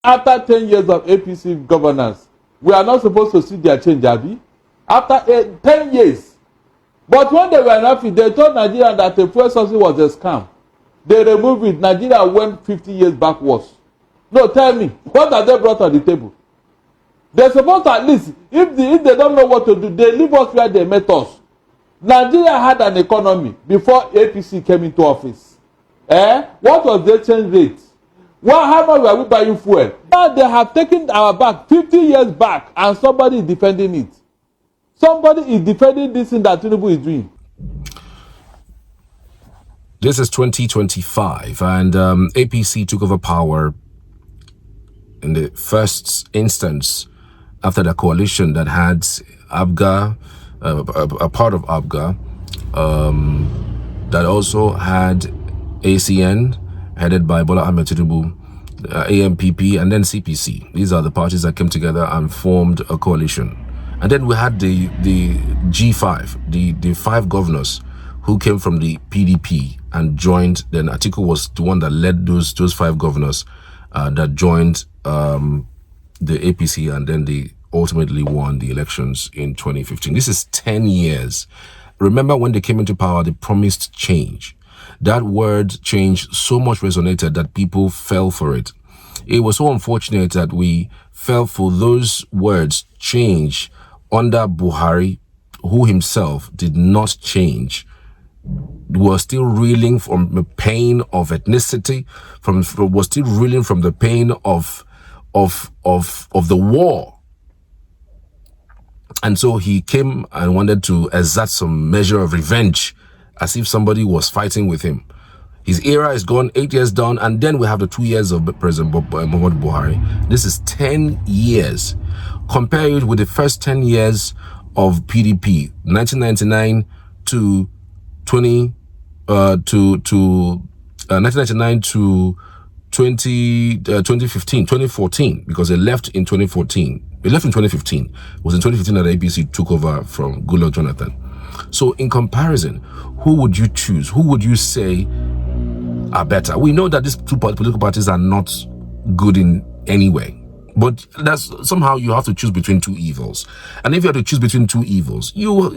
After 10 years of APC governance, we are not supposed to see their change, Abi. After 10 years. But when they were not fit, they told Nigeria that the fuel subsidy was a scam. They removed it. Nigeria went 50 years backwards. No, tell me, what have they brought on the table? They're supposed to at least, if they don't know what to do, they leave us where they met us. Nigeria had an economy before APC came into office. What was the exchange rate? Well, how much were we buying fuel? Now they have taken our back 50 years back, and somebody is defending it. Somebody is defending this thing that Tinubu is doing. This is 2025, and APC took over power in the first instance after the coalition that had ABGA, a part of ABGA, that also had ACN, headed by Bola Ahmed Tinubu, AMPP, and then CPC. These are the parties that came together and formed a coalition. And then we had the G5, the 5 governors who came from the PDP and joined. Then Atiku was the one that led those 5 governors that joined the APC, and then they ultimately won the elections in 2015. This is 10 years. Remember when they came into power, they promised change. That word change so much resonated that people fell for it. It was so unfortunate that we fell for those words, change, under Buhari, who himself did not change. Was still reeling from the pain of ethnicity, was still reeling from the pain of the war. And so he came and wanted to exert some measure of revenge, as if somebody was fighting with him. His era is gone, 8 years down, and then we have the 2 years of President Muhammadu Buhari. This is 10 years. Compare it with the first 10 years of PDP, 1999 to 1999 to 2014, because they left in 2014. They left in 2015. It was in 2015 that the APC took over from Goodluck Jonathan. So in comparison, who would you choose? Who would you say are better? We know that these two political parties are not good in any way, but that's somehow you have to choose between two evils. And if you have to choose between two evils, you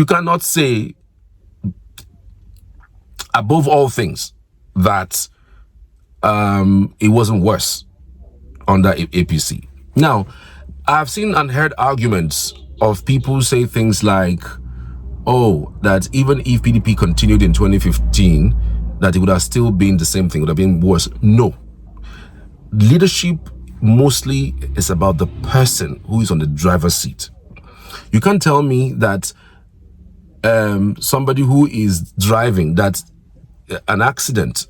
cannot say above all things that it wasn't worse under APC. Now, I've seen and heard arguments of people say things like, oh, that even if PDP continued in 2015, that it would have still been the same thing, it would have been worse. No. Leadership mostly is about the person who is on the driver's seat. You can't tell me that somebody who is driving, that an accident,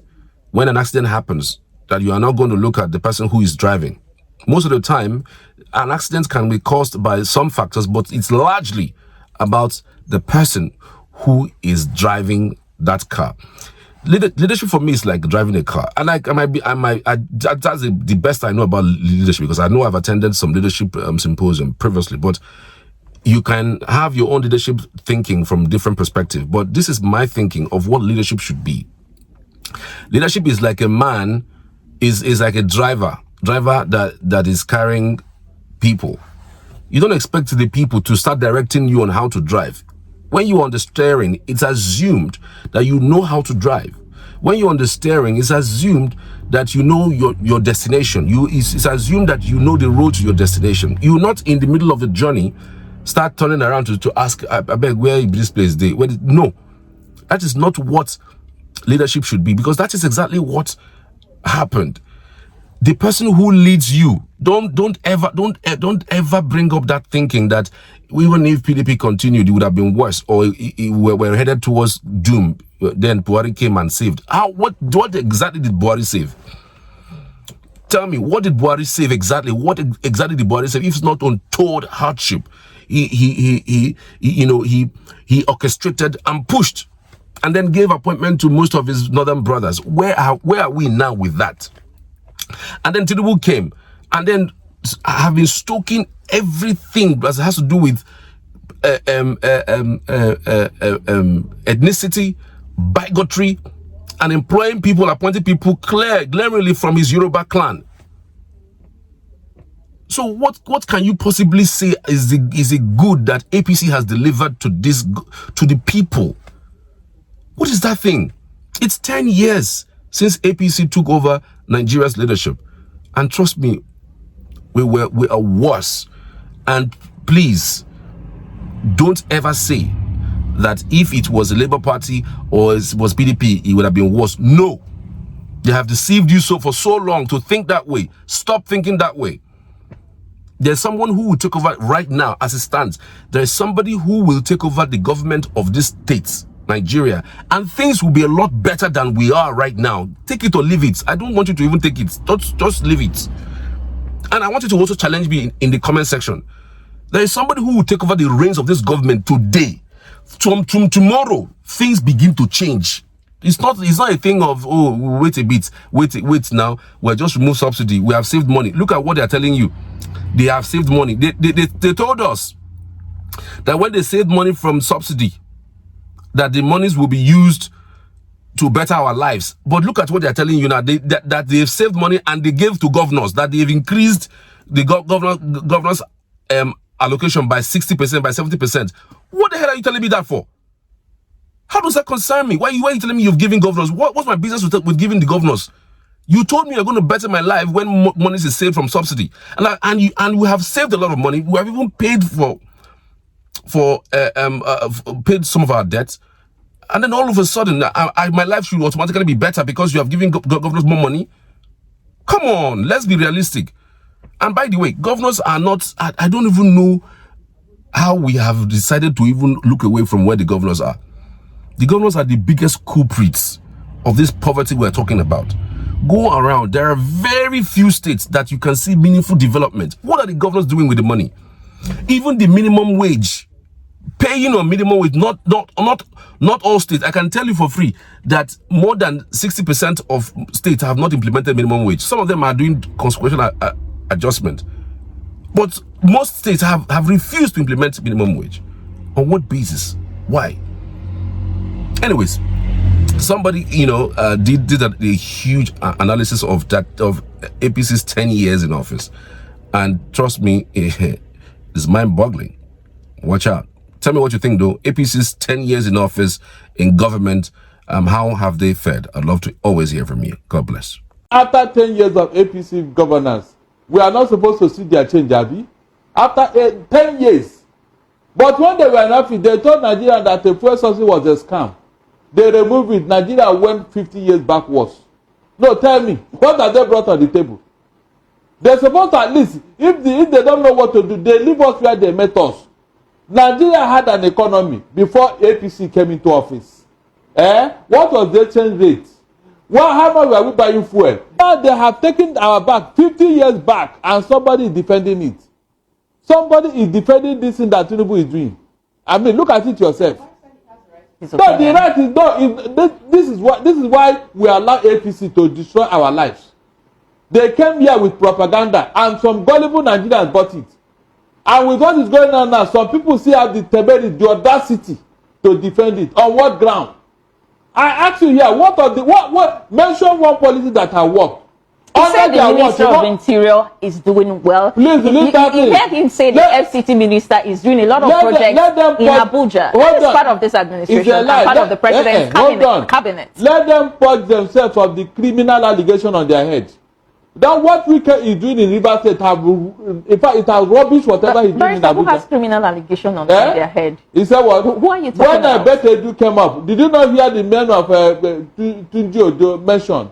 when an accident happens, that you are not going to look at the person who is driving. Most of the time, an accident can be caused by some factors, but it's largely about the person who is driving that car. Leadership for me is like driving a car, and that's the best I know about leadership, because I know I've attended some leadership symposium previously. But you can have your own leadership thinking from different perspectives. But this is my thinking of what leadership should be. Leadership is like a man, is like a driver that is carrying people. You don't expect the people to start directing you on how to drive. When you're on the steering, it's assumed that you know how to drive. When you're on the steering, it's assumed that you know your destination. It's assumed that you know the road to your destination. You're not in the middle of the journey start turning around to ask, I beg, where is this place? No, that is not what leadership should be, because that is exactly what happened. The person who leads you, don't ever bring up that thinking that even if PDP continued, it would have been worse, or we're headed towards doom. Then Buhari came and saved. What exactly did Buhari save? Tell me, what did Buhari save exactly? What exactly did Buhari save? If it's not untold hardship, he orchestrated and pushed, and then gave appointment to most of his northern brothers. Where are we now with that? And then Tinubu came, and then have been stoking everything that has to do with ethnicity, bigotry, and employing people, appointing people glaringly from his Yoruba clan. So what can you possibly say is a good that APC has delivered to the people? What is that thing? It's 10 years since APC took over Nigeria's leadership, and trust me, we are worse. And please, don't ever say that if it was a Labour Party or it was PDP, it would have been worse. No, they have deceived you for so long to think that way. Stop thinking that way. There's someone who will take over right now as it stands. There is somebody who will take over the government of this state, Nigeria, and things will be a lot better than we are right now. Take it or leave it. I don't want you to even take it. Just leave it. And I want you to also challenge me in the comment section. There is somebody who will take over the reins of this government today. From tomorrow, things begin to change. It's not a thing of, oh, wait a bit, wait now. We'll just remove subsidy. We have saved money. Look at what they're telling you. They have saved money. They told us that when they saved money from subsidy, that the monies will be used to better our lives. But look at what they're telling you now. That they've saved money and they gave to governors. That they've increased the governors' allocation by 60%, by 70%. What the hell are you telling me that for? How does that concern me? Why are you telling me you've given governors? What's my business with giving the governors? You told me you're going to better my life when money is saved from subsidy, and we have saved a lot of money. We have even paid paid some of our debts, and then all of a sudden, my life should automatically be better because you have given governors more money. Come on, let's be realistic. And by the way, governors are not. I don't even know how we have decided to even look away from where the governors are. The governors are the biggest culprits of this poverty we're talking about. Go around, there are very few states that you can see meaningful development. What are the governors doing with the money? Even the minimum wage, paying on minimum wage, not all states. I can tell you for free that more than 60% of states have not implemented minimum wage. Some of them are doing consequential adjustment. But most states have refused to implement minimum wage. On what basis? Why? Anyways, somebody, did a huge analysis of APC's 10 years in office. And trust me, it's mind-boggling. Watch out. Tell me what you think, though. APC's 10 years in office, in government, how have they fared? I'd love to always hear from you. God bless. After 10 years of APC governance, we are not supposed to see their change, Abi. After 10 years. But when they were in office, they told Nigeria that the fuel subsidy was a scam. They removed it. Nigeria went 50 years backwards. No, tell me, what have they brought on the table? They're supposed to, at least, if they don't know what to do, they leave us where they met us. Nigeria had an economy before APC came into office. What was the exchange rate? How much were we buying fuel? Now they have taken our back 50 years back, and somebody is defending it. Somebody is defending this thing that Tinubu is doing. I mean, look at it yourself. No, the right is no. This is why we allow APC to destroy our lives. They came here with propaganda, and some gullible Nigerians bought it. And with what is going on now, some people still have the audacity to defend it. On what ground? I ask you here, what mention one policy that has worked. He said the Minister of Interior is doing well. Please, you heard him say the FCT Minister is doing a lot of projects in Abuja. That is part of this administration and part of the President's cabinet. Let them purge themselves of the criminal allegation on their head. Then what Wike is doing in Rivers State, in fact, it has rubbish whatever he's doing in Abuja. Who has criminal allegation on their head? He said what? Who are you talking about? When Betedu came up, did you not hear the name of Tunji Ojo mentioned?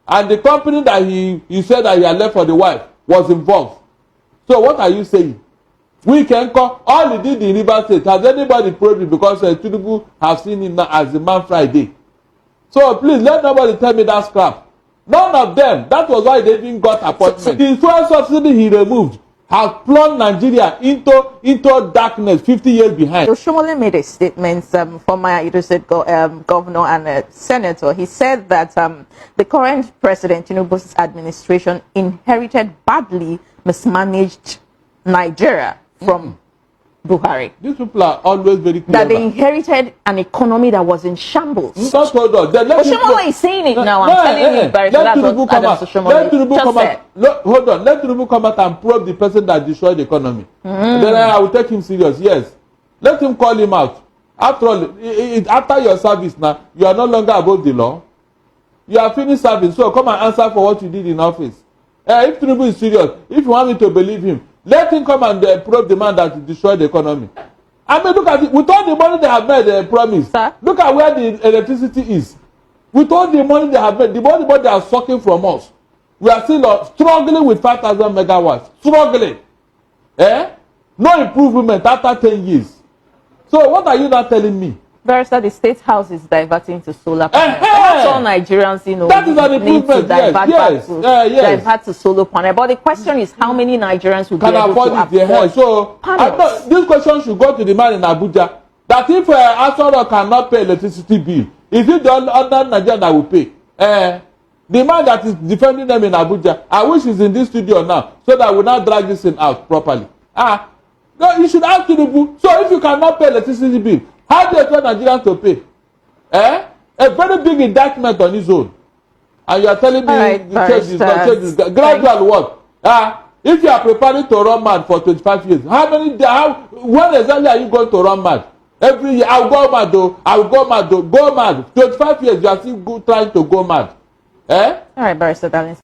And the company that he said that he had left for the wife was involved. So what are you saying? We can call all he did in Rivers State. Has anybody probed because Tinubu have seen him now as the man Friday? So please let nobody tell me that crap. None of them. That was why they didn't got appointment. The fuel subsidy he removed has plunged Nigeria into darkness 50 years behind. So Shomole made a statement, former Edo State governor and senator. He said that the current president, Tinubu's administration, inherited badly mismanaged Nigeria from Buhari. These people are always very clever. That they inherited an economy that was in shambles. Just hold on. Oshomola is saying it now. I'm telling you, Barrister, that's what Adam Oshomola just said. Hold on. Let Tinubu come out and probe the person that destroyed the economy. Then I will take him serious. Yes. Let him call him out. After all, after your service now, you are no longer above the law. You are finished serving, so come and answer for what you did in office. If Tinubu is serious, if you want me to believe him, let him come and probe the man that destroyed the economy. I mean, look at it. With all the money they have made, they promise. Sir? Look at where the electricity is. With all the money they have made, the money they are sucking from us, we are still struggling with 5,000 megawatts. Struggling. No improvement after 10 years. So what are you not telling me? Barrister, the State House is diverting to solar panels. That's all Nigerians, that is an need to improvement. divert to solar panel. But the question is, how many Nigerians will can be able to afford So this question should go to the man in Abuja. That if Asoro cannot pay electricity bill, is it the other Nigerian that will pay? The man that is defending them in Abuja, I wish he's in this studio now, so that we now drag this thing out properly. No, you should ask Tinubu. So if you cannot pay electricity bill, how do you expect Nigerians to pay? A very big indictment on his own. And you are telling me the change is not change. Gradual what? If you are preparing to run mad for 25 years, when exactly are you going to run mad? Every year, I'll go mad though. Go mad. 25 years, you are still trying to go mad. All right, Barrister Darling.